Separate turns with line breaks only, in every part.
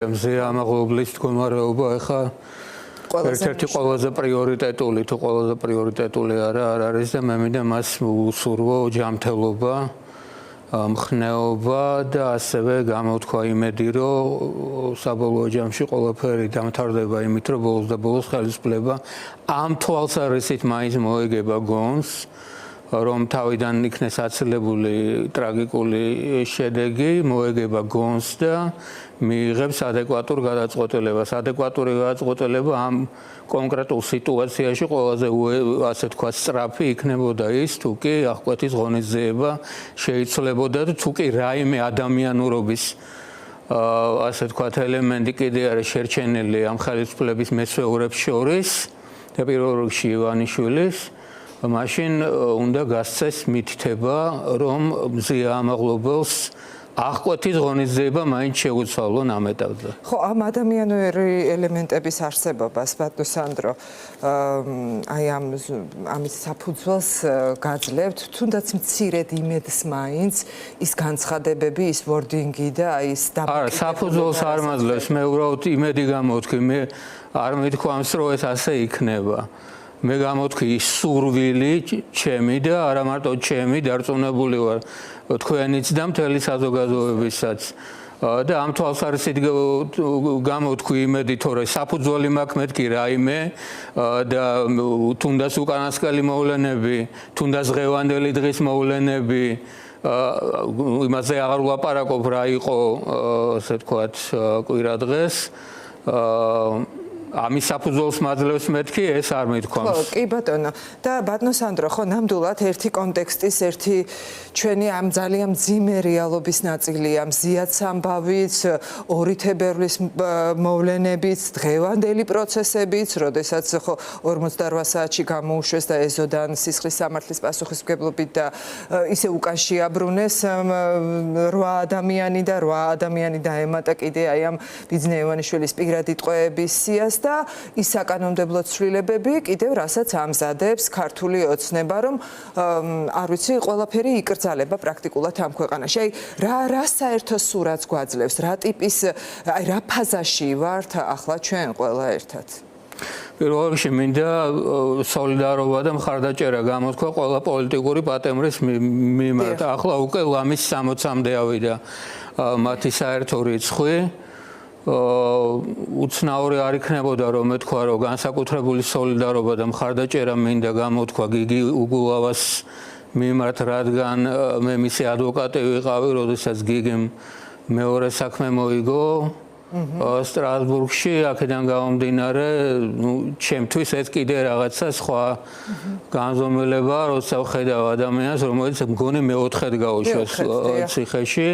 ამაღლობლის მდგომარეობა ახლა ერთ-ერთი ყველაზე პრიორიტეტული თუ ყველაზე პრიორიტეტული არ არის და მე მინდა მას უსურვო ჯანმრთელობა, მხნეობა და ასევე გამოთქვა იმედი, რომ საბოლოო ჯამში ყველაფერი დამთავრდება იმით, რომ ბოლოს და ბოლოს ხელისუფლება ამ თვალსაზრისით მაინც მოეგება გონს, რომ თავიდან იქნეს აცილებული ტრაგიკული შედეგი, მოეგება გონს და მიიღებს ადეკვატურ გადაწყვეტილებას. ადეკვატური გადაწყვეტილება ამ კონკრეტულ სიტუაციაში ყველაზე ასე თქვა სწრაფი იქნებოდა ის, თუ კი აღკვეთის ღონისძიება შეიცვლებოდა და თუ კი რაიმე ადამიანურობის ასე თქვა ელემენტი კიდე არის შერჩენილი ამ ხელისუფლების მესვეურებს შორის და პირველ რიგში ივანიშვილის მაშინ უნდა გასცეს მითითება, რომ მზია ამაღლობელს აღკვეთის ღონისძიება მაინც შეუცვალონ ამ ეტაპზე.
ხო, ამ ადამიანური ელემენტების არსებობას, ბატონო სანდრო, აი ამის საფუძველს გაძლევთ, თუნდაც მცირედ იმედს მაინც ის განცხადებები, ის ვორდინგი და აი ის
არა, საფუძველს არ მაძლევს, მე უბრალოდ იმედი გამოვთქვი, მე არ მithქვამს, რომ ეს ასე იქნება. მე გამოთქვი სურვილი ჩემი და არა მარტო ჩემი, დარწმუნებული ვარ თქვენიც და მთელი საზოგადოებისაც. და ამ თვალსაზრისით გამოთქვი იმედი, თორე საფუძველი მაქვს მეთქი რაიმე და თუნდაც უკანასკნელი მოვლენები, თუნდაც დღევანდელი დღის მოვლენები იმაზე აღარ ვლაპარაკობ რა იყო, ასე ვთქვათ, კვირა დღეს. ამის საფუძველს მაძლევს მეთქი, ეს არ მithქვამს.
ხო, კი ბატონო. და ბატონო სანდრო, ხო, ნამდვილად ერთი კონტექსტის, ერთი ჩვენი ამ ძალიან მძიმე რეალობის ნაწილია, მზიაც ამბავიც, 2 თებერვლის მოვლენებიც, დღევანდელი პროცესებიც, როდესაც ხო 48 საათში გამოუშვეს და ეზოდან სისხლის სამართლის პასუხისმგებლობით და ისე უკან შეაბრუნეს 8 ადამიანი და 8 ადამიანი დაემატა კიდე აი ამ ბიძინა ივანიშვილის პირადი ტყვეების სიას და ის საკანონმდებლო ცვლილებები კიდევ რასაც ამზადებს ქართული ოცნება, რომ არ ვიცი, ყველაფერი იკრძალება პრაქტიკულად ამ ქვეყანაში. აი რა საერთო სურათს გვაძლევს, რა ტიპის, აი რა ფაზაში ვართ ახლა ჩვენ ყველა ერთად?
პირველ რიგში მინდა სოლიდარობა და მხარდაჭერა გამოთქვა ყველა პოლიტიკური პატემრის მიმართ. ახლა უკვე ლამის 60-მდე ავიდა მათი საერთო რიცხვი. უცნაური არ იქნებოდა რომ მეთქვა, რომ განსაკუთრებული სოლიდარობა და მხარდაჭერა მინდა გამოთქვა გიგი უგულავას მიმართ, რადგან მე მისი ადვოკატი ვიყავი, როდესაც გიგიმ მეორე საქმე მოიგო სტრასბურგში, აქედან გამომდინარე, ჩემთვის ეს კიდე რაღაცა სხვა განზომილება, როცა ვხედავ ადამიანს, რომელიც მგონი მეოთხედ გაუშვეს ციხეში.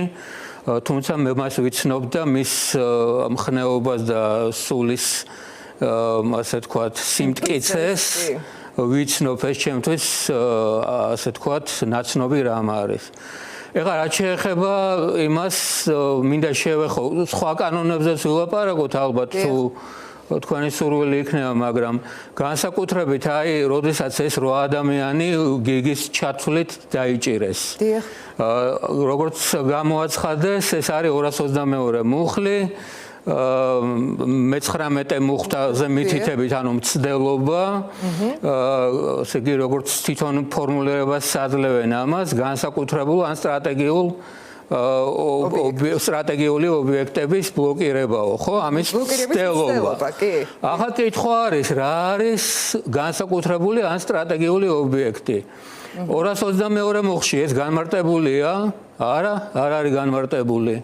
თუმცა მე მას ვიცნობ და მის მხნეობას და სულის ასე თქვათ სიმტკიცეს ვიცნობ, ეს ჩემთვის ასე თქვათ ნაცნობი რამ არის. ეხლა რაც შეეხება იმას, მინდა შევეხო სხვა კანონებზეც ვილაპარაკოთ ალბათ თუ თქვენი სურვილი იქნება, მაგრამ განსაკუთრებით აი, როდესაც ეს 8 ადამიანი გიგის ჩათვლით დაიჭირეს. როგორც გამოაცხადეს, ეს არის 222 მუხლი, 19 მუხტაზე მითითებით, ანუ მცდელობა, ესე იგი, როგორც თვითონ ფორმულირებას საძლევენ ამას, განსაკუთრებულ ან სტრატეგიული ობიექტების ბლოკირებაო, ხო? ამის მცდელობა. ახლა კითხვა არის, რა არის განსაკუთრებული ან სტრატეგიული ობიექტი? 222 მუხლში ეს განმარტებულია? არა, არ არის განმარტებული.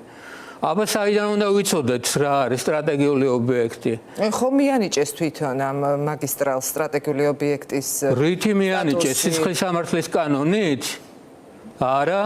აბა საიდან უნდა ვიცოდეთ რა არის სტრატეგიული ობიექტი?
ხო მიანიჭეს თვითონ ამ მაგისტრალს სტრატეგიული ობიექტის
რითი მიანიჭეს? სისხლის სამართლის კანონით? არა,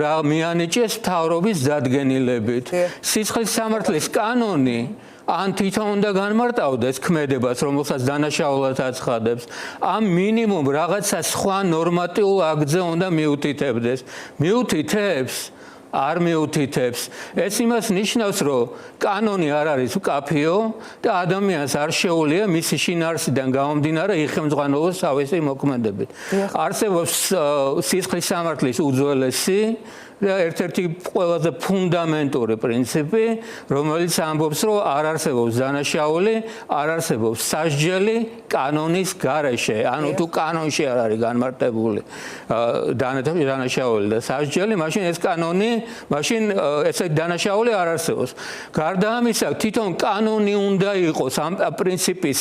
რა მიანიჭეს მთავრობის დადგენილებით. სისხლის სამართლის კანონი ან თვითონ უნდა განმარტავდეს ქმედებას, რომელსაც დანაშაულად აცხადებს, ამ მინიმუმ რაღაცა სხვა ნორმატიულ აქტზე უნდა მიუთითებდეს. მიუთითებს? არ მიუთითებს. ეს იმას ნიშნავს, რომ კანონი არ არის მკაფიო და ადამიანს არ შეუძლია მისი შინაარსიდან გამომდინარე იხელმძღვანელოს თავისი მოქმედებით. არსებობს სისხლის სამართლის უძველესი და ერთ-ერთი ყველაზე ფუნდამენტური პრინციპი, რომელიც ამბობს, რომ არ არსებობს დანაშაული, არ არსებობს სასჯელი კანონის გარეშე. ანუ თუ კანონში არ არის განმარტებული დანაშაული და სასჯელი, მაშინ ეს კანონი, მაშინ ესეთი დანაშაული არ არსებობს. გარდა ამისა, თვითონ კანონი უნდა იყოს ამ პრინციპის,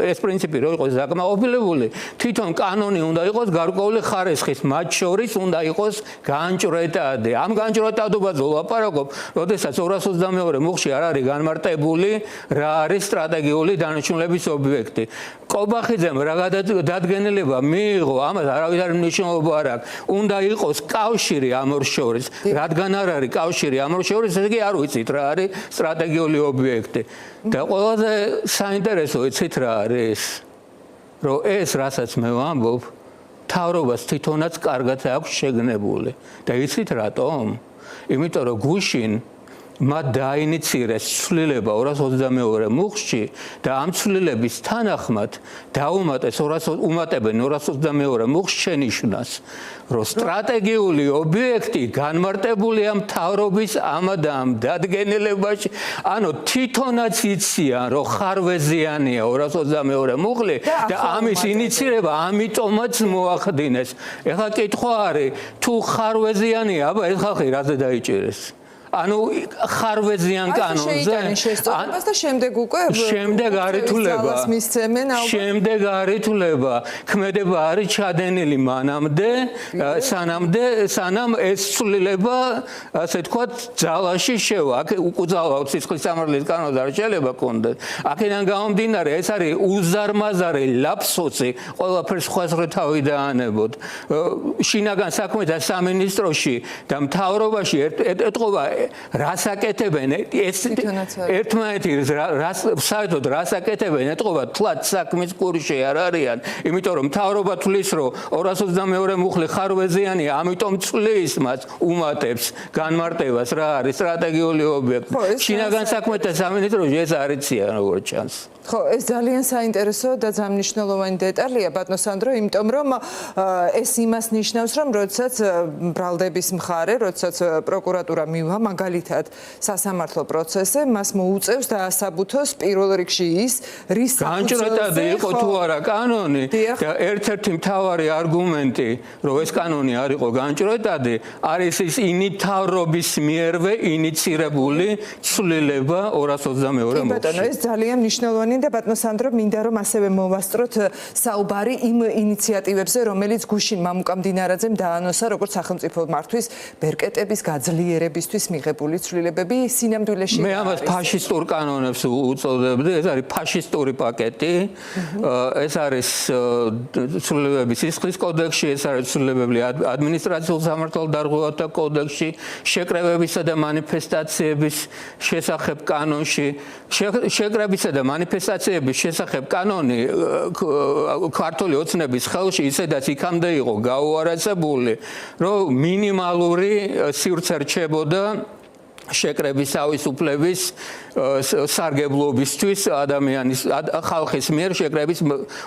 ეს პრინციპი რო იყოს დაკმაყოფილებული, თვითონ კანონი უნდა იყოს გარკვეული ხარისხის, მათ შორის უნდა იყოს განჭვრეტადი. ამ განჭვრეტადობაზე ვლაპარაკობ, როდესაც 222 მუხლში არ არის განმარტებული რა არის სტრატეგიული დანიშნულების ობიექტი. კობახიძემ რა დადგენილება მიიღო, ამას არავითარი მნიშვნელობა არ აქვს. უნდა იყოს კავშირი ამ ორ შორის. რადგან არ არის კავშირი ამ ორ შორის, ესე იგი არ ვიცით რა არის სტრატეგიული ობიექტი. და ყველაზე საინტერესო იცით რა არის? რომ ეს რასაც მე ვამბობ, თავრობას თვითონაც კარგად აქვს შეგნებული. და იცით რატომ? იმიტომ რომ გუშინ მათ დაინიცირეს ცვლილება 222 მუხლში და ამ ცვლილების თანახმად უმატებენ 222 მუხლს შენიშვნას, რომ სტრატეგიული ობიექტი განმარტებულია მთავრობის ამ და ამ დადგენილებაში, ანუ თვითონაც იციან, რომ ხარვეზიანია 222 მუხლი და ამის ინიცირება ამიტომაც მოახდინეს. ეხლა კითხვა არის, თუ ხარვეზიანია, აბა ეს ხალხი რაზე დაიჭირეს? ანუ ხარვეზიან კანონზე
და შემდეგ უკვე
შემდეგ არითულება შემდეგ არითულება ქმედება არის ჩადენილი მანამდე სანამ ეს ცვლილება ასე თქვათ ძალაში შევა. აქ უკუძალავთ სისხლის სამართლის კანონს არ შეიძლება კონდეს. აქედან გამომდინარე ეს არის უზარმაზარი ლაფსუსი, ყველაფერს სხვას რო თავი დაანებოთ. შინაგან საქმეთა სამინისტროში და მთავრობაში ეტყობა რას აკეთებენ ერთმანეთი საერთოდ რას აკეთებენ ეტყობა თლაც საქმის კურსში არ არიან, იმიტომ რომ მთავრობა თulis რომ 222 მუხლი ხარვეზიანია, ამიტომ წლის მას უმატებს განმარტებას რა არის სტრატეგიული ობიექტი. შინაგან საქმეთა სამინისტროში ეს არ იციან როგორც ჩანს.
ხო, ეს ძალიან საინტერესო და ძალიან დეტალია ბატონო სანდრო, იმიტომ რომ ეს იმას ნიშნავს, რომ როდესაც ბრალდების მხარე, როდესაც პროკურატურა მივა მაგალითად სასამართლო პროცესზე, მას მოუწევს დაასაბუთოს პირველ რიგში ის, რის
განჭვრეტადი იყო თუ არა კანონი და ერთ-ერთი მთავარი არგუმენტი, რომ ეს კანონი არ იყო განჭვრეტადი, არის ის მთავრობის მიერვე ინიცირებული ცვლილება 222 მუხლში.
ბატონო, ეს ძალიან მნიშვნელოვანი და ბატონო სანდრო, მინდა რომ ასევე მოვასწროთ საუბარი იმ ინიციატივებზე, რომელიც გუშინ მამუკა მდინარაძემ დაანონსა, როგორც სახელმწიფო მართვის ბერკეტების გაძლიერებისთვის მიღებული ცვლილებები სინამდვილეში.
მე ამას ფაშისტურ კანონებს უწოდებდი, ეს არის ფაშისტური პაკეტი. ეს არის ცვლილებები სისხლის კოდექსში, ეს არის ცვლილებები ადმინისტრაციულ სამართალდარღვევათა კოდექსში, შეკრებებისა და მანიფესტაციების შესახებ კანონში, შეკრებისა და მანიფესტაციების შესახებ კანონი ქართული ოცნების ხელში ისედაც იქამდე იყო გაუარესებული, რომ მინიმალური სივრცე რჩებოდა შეკრების თავისუფლების სარგებლობისთვის ადამიანის ხალხის მიერ შეკრების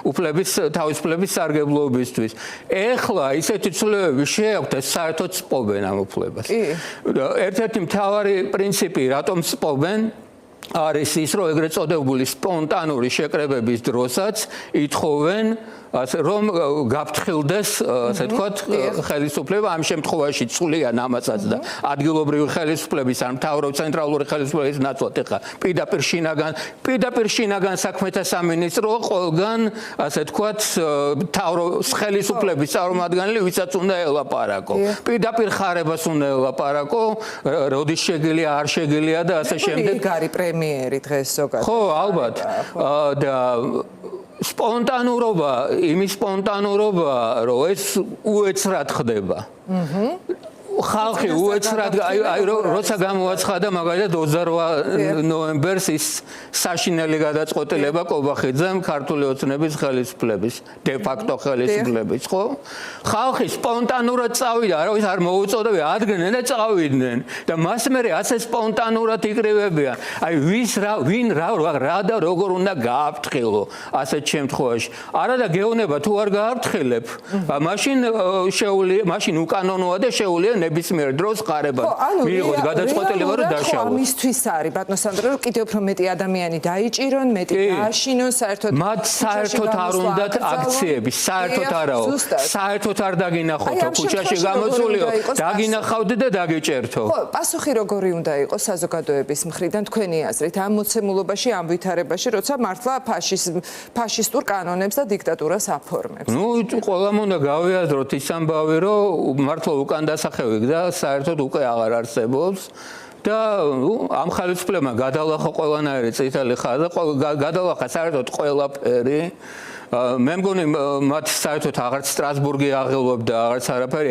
უფლების თავისუფლების სარგებლობისთვის. ეხლა ისეთი ცვლილებები შეაქვთ, საერთოდ სპობენ ამ უფლებას. ერთ-ერთი მთავარი პრინციპი, რატომ სპობენ, არის ის, რომ ეგრეთ წოდებული სპონტანური შეკრებების დროსაც ითხოვენ რომ გაფრთხილდეს, ასე თქვათ, ხელისუფლება, ამ შემთხვევაში ცვლიან ამასაც და ადგილობრივი ხელისუფლების ან მთავრობის ცენტრალური ხელისუფლების ნაცვლად ეხა პირდაპირ შინაგან საქმეთა სამინისტრო ყველგან, ასე თქვათ, მთავრობის ხელისუფლების წარმომადგენელი, ვისაც უნდა ელაპარაკო. პირდაპირ ხარებას უნდა ელაპარაკო, როდის შეგიძლია, არ შეგიძლია და ასე შემდეგ.
იქ არის პრემიერი დღეს ზოგადად.
ხო, ალბათ. და სპონტანურობა, იმის სპონტანურობა, რომ ეს უეცრად ხდება. ხალხი უეცრად როცა გამოაცხადა მაგალითად 28 ნოემბერს ის საშინელი გადაწყვეტილება კობახიძემ ქართული ოცნების ხელისუფლების დე ფაქტო ხელისუფლების, ხო? ხალხი სპონტანურად წავიდა, არავის არ მოუწოდებია, ადგენენ და წავიდნენ და მას მერე ასე სპონტანურად იკრიბებიან. აი ვინ რა და როგორ უნდა გააფრთხილო ასეთ შემთხვევაში. არა და გეუბნება თუ არ გააფრთხილებ, მაშინ უკანონოა და შეუძლია ნებისმიერ დროს ყარება მიიღოთ გადაწყვეტილება რომ დაშავოთ.
ამისთვის არის ბატონო სანდრო რომ კიდევ უფრო მეტი ადამიანი დაიჭირონ, მეტი დააშინონ საერთოდ.
მათ საერთოდ არ უნდათ აქციები, საერთოდ არაო. საერთოდ არ დაგინახოთ ქუჩაში გამოსულიო, დაგინახავდე და დაგეჭერთო.
ხო, პასუხი როგორი უნდა იყოს საზოგადოების მხრიდან თქვენი აზრით ამ მოცემულობაში, ამ ვითარებაში, როცა მართლა ფაშისტურ კანონებს და დიქტატურას აფორმებს.
ნუ ყველამ უნდა გავიაზროთ ის ამბავი, რომ მართლა უკან დასახევი და საერთოდ უკვე აღარ არსებობს. და ამ ხელისუფლებამ გადალახა ყველანაირი წითელი ხაზი და გადალახა საერთოდ ყველაფერი. მე მგონი მათ საერთოდ აღარც სტრასბურგი აღელვებდა აღარც არაფერი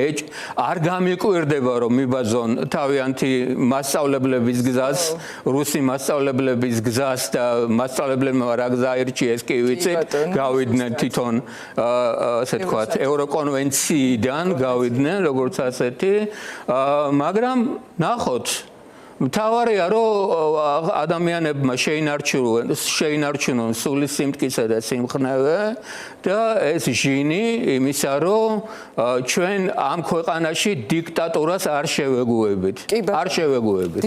არ გამიკვირდება რომ მიბაძონ თავიანთი მასწავლებლების გზას რუსი მასწავლებლების გზას და მასწავლებლებმა რა გზა ირჩიეს კი ვიცით გავიდნენ თვითონ ასე თქვათ ევროკონვენციიდან გავიდნენ როგორც ასეთი მაგრამ ნახოთ მთავარია რომ ადამიანებმა შეინარჩუნონ სული სიმტკიცე და სიმხნევე და ეს ჟინი იმისა რომ ჩვენ ამ ქვეყანაში დიქტატურას არ შევეგუებით.